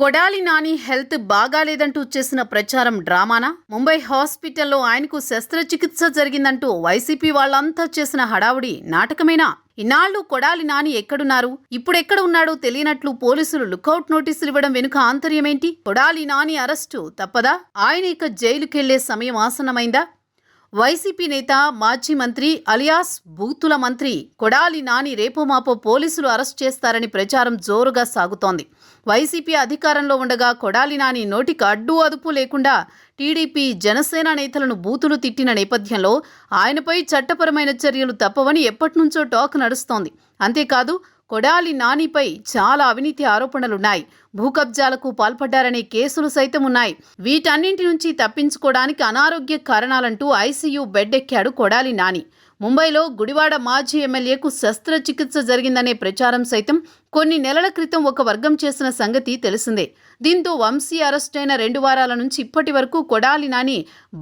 Kodali Nani health బాగాలేదంటూ చేసిన ప్రచారం డ్రామానా? ముంబై హాస్పిటల్లో ఆయనకు శస్త్రచికిత్స జరిగిందంటూ వైసీపీ వాళ్ళంతా చేసిన హడావుడి నాటకమేనా? ఇన్నాళ్లు కొడాలి నాని ఎక్కడున్నారు, ఇప్పుడెక్కడ ఉన్నాడో తెలియనట్లు పోలీసులు లుకౌట్ నోటీసులు ఇవ్వడం వెనుక ఆంతర్యమేంటి? కొడాలి నాని అరెస్టు తప్పదా? ఆయన ఇక జైలుకెళ్లే సమయం ఆసన్నమైందా? వైసీపీ నేత, మాజీ మంత్రి అలియాస్ బూతుల మంత్రి కొడాలి నాని రేపో మాపో పోలీసులు అరెస్ట్ చేస్తారని ప్రచారం జోరుగా సాగుతోంది. వైసీపీ అధికారంలో ఉండగా కొడాలి నాని నోటికి అడ్డు అదుపు లేకుండా టీడీపీ, జనసేన నేతలను బూతులు తిట్టిన నేపథ్యంలో ఆయనపై చట్టపరమైన చర్యలు తప్పవని ఎప్పటినుంచో టాక్ నడుస్తోంది. అంతేకాదు, కొడాలి నానిపై చాలా అవినీతి ఆరోపణలున్నాయి. భూకబ్జాలకు పాల్పడ్డారనే కేసులు సైతం ఉన్నాయి. వీటన్నింటి నుంచి తప్పించుకోవడానికి అనారోగ్య కారణాలంటూ ఐసీయూ బెడ్ ఎక్కాడు కొడాలి నాని. ముంబైలో గుడివాడ మాజీ ఎమ్మెల్యేకు శస్త్రచికిత్స జరిగిందనే ప్రచారం సైతం కొన్ని నెలల క్రితం ఒక వర్గం చేసిన సంగతి తెలిసిందే. దీంతో వంశీ అరెస్టైన 2 వారాల నుంచి ఇప్పటి వరకు కొడాలి నాని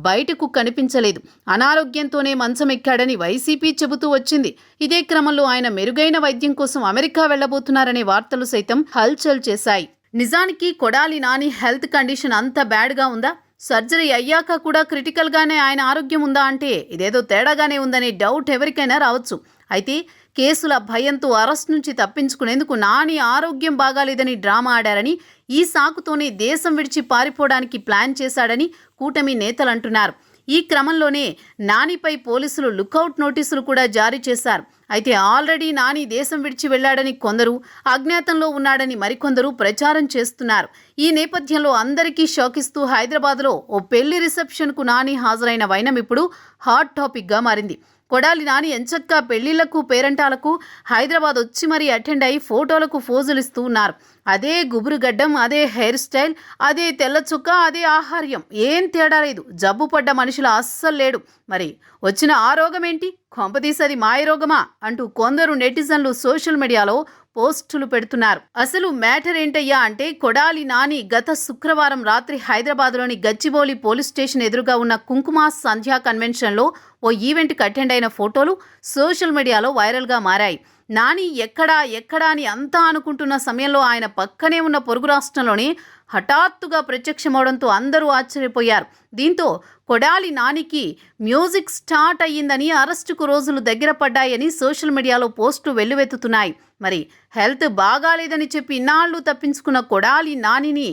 బయటకు కనిపించలేదు. అనారోగ్యంతోనే మంచం ఎక్కాడని వైసీపీ చెబుతూ వచ్చింది. ఇదే క్రమంలో ఆయన మెరుగైన వైద్యం కోసం అమెరికా వెళ్లబోతున్నారనే వార్తలు సైతం హల్చల్ చేశాయి. నిజానికి కొడాలి నాని హెల్త్ కండిషన్ అంత బ్యాడ్గా ఉందా? సర్జరీ అయ్యాక కూడా క్రిటికల్గానే ఆయన ఆరోగ్యం ఉందా అంటే ఇదేదో తేడాగానే ఉందనే డౌట్ ఎవరికైనా రావచ్చు. అయితే కేసుల భయంతో అరెస్ట్ నుంచి తప్పించుకునేందుకు నాని ఆరోగ్యం బాగాలేదని డ్రామా ఆడారని, ఈ సాకుతోనే దేశం విడిచి పారిపోవడానికి ప్లాన్ చేశాడని కూటమి నేతలు అంటున్నారు. ఈ క్రమంలోనే నానిపై పోలీసులు లుకౌట్ నోటీసులు కూడా జారీ చేశారు. అయితే ఆల్రెడీ నాని దేశం విడిచి వెళ్లాడని కొందరు, అజ్ఞాతంలో ఉన్నాడని మరికొందరు ప్రచారం చేస్తున్నారు. ఈ నేపథ్యంలో అందరికీ షాక్ ఇస్తూ హైదరాబాద్లో ఓ పెళ్లి రిసెప్షన్కు నాని హాజరైన వైనం ఇప్పుడు హాట్ టాపిక్గా మారింది. కొడాలి నాని ఎంచక్కా పెళ్లిళ్లకు, పేరంటాలకు హైదరాబాద్ వచ్చి మరీ అటెండ్ అయి ఫోటోలకు ఫోజులు ఇస్తూ ఉన్నారు. అదే గుబురుగడ్డం, అదే హెయిర్ స్టైల్, అదే తెల్ల చుక్క, అదే ఆహార్యం, ఏం తేడా లేదు. జబ్బు పడ్డ మనుషులు అస్సలు లేడు. మరి వచ్చిన ఆ రోగమేంటి? కొంపదీసది మాయరోగమా అంటూ కొందరు నెటిజన్లు సోషల్ మీడియాలో పోస్టులు పెడుతున్నారు. అసలు మ్యాటర్ ఏంటయ్యా అంటే, కొడాలి నాని గత శుక్రవారం రాత్రి హైదరాబాద్లోని గచ్చిబౌలి పోలీస్ స్టేషన్ ఎదురుగా ఉన్న కుంకుమ సంధ్యా కన్వెన్షన్లో ఓ ఈవెంట్కి అటెండ్ అయిన ఫోటోలు సోషల్ మీడియాలో వైరల్గా మారాయి. నాని ఎక్కడా అని అంతా అనుకుంటున్న సమయంలో ఆయన పక్కనే ఉన్న పొరుగు రాష్ట్రంలోనే హఠాత్తుగా ప్రత్యక్షమవడంతో అందరూ ఆశ్చర్యపోయారు. దీంతో కొడాలి నానికి మ్యూజిక్ స్టార్ట్ అయ్యిందని, అరెస్టుకు రోజులు దగ్గర పడ్డాయని సోషల్ మీడియాలో పోస్టులు వెల్లువెత్తుతున్నాయి. మరి హెల్త్ బాగాలేదని చెప్పి ఇన్నాళ్లు తప్పించుకున్న కొడాలి నానిని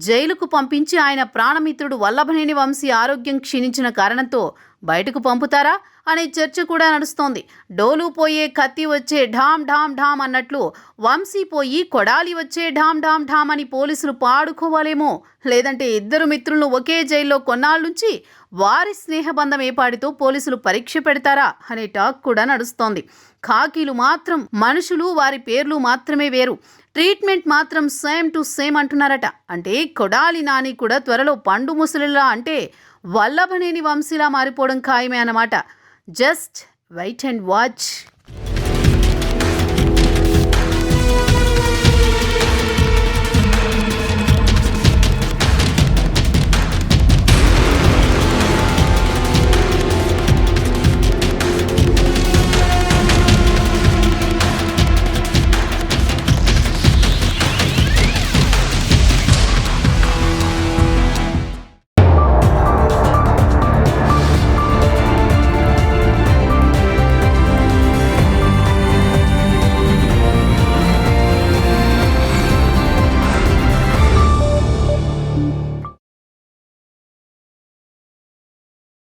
జైలుకు పంపించి ఆయన ప్రాణమిత్రుడు వల్లభనేని వంశీ ఆరోగ్యం క్షీణించిన కారణంతో బయటకు పంపుతారా అనే చర్చ కూడా నడుస్తోంది. డోలు పోయే కత్తి వచ్చే ఢామ్ ఢామ్ ఢామ్ అన్నట్లు వంశీ పోయి కొడాలి వచ్చే ఢామ్ ఢామ్ ఢామ్ అని పోలీసులు పాడుకోవాలేమో. లేదంటే ఇద్దరు మిత్రులను ఒకే జైల్లో కొన్నాళ్ళుంచి వారి స్నేహబంధం ఏపాడితో పోలీసులు పరీక్ష పెడతారా అనే టాక్ కూడా నడుస్తోంది. ఖాకీలు మాత్రం మనుషులు, వారి పేర్లు మాత్రమే వేరు, ట్రీట్మెంట్ మాత్రం సేమ్ టు సేమ్ అంటున్నారట. అంటే కొడాలి నాని కూడా త్వరలో పండు ముసలిలా, అంటే వల్లభనేని వంశీలా మారిపోవడం ఖాయమే అన్నమాట. Just wait and watch.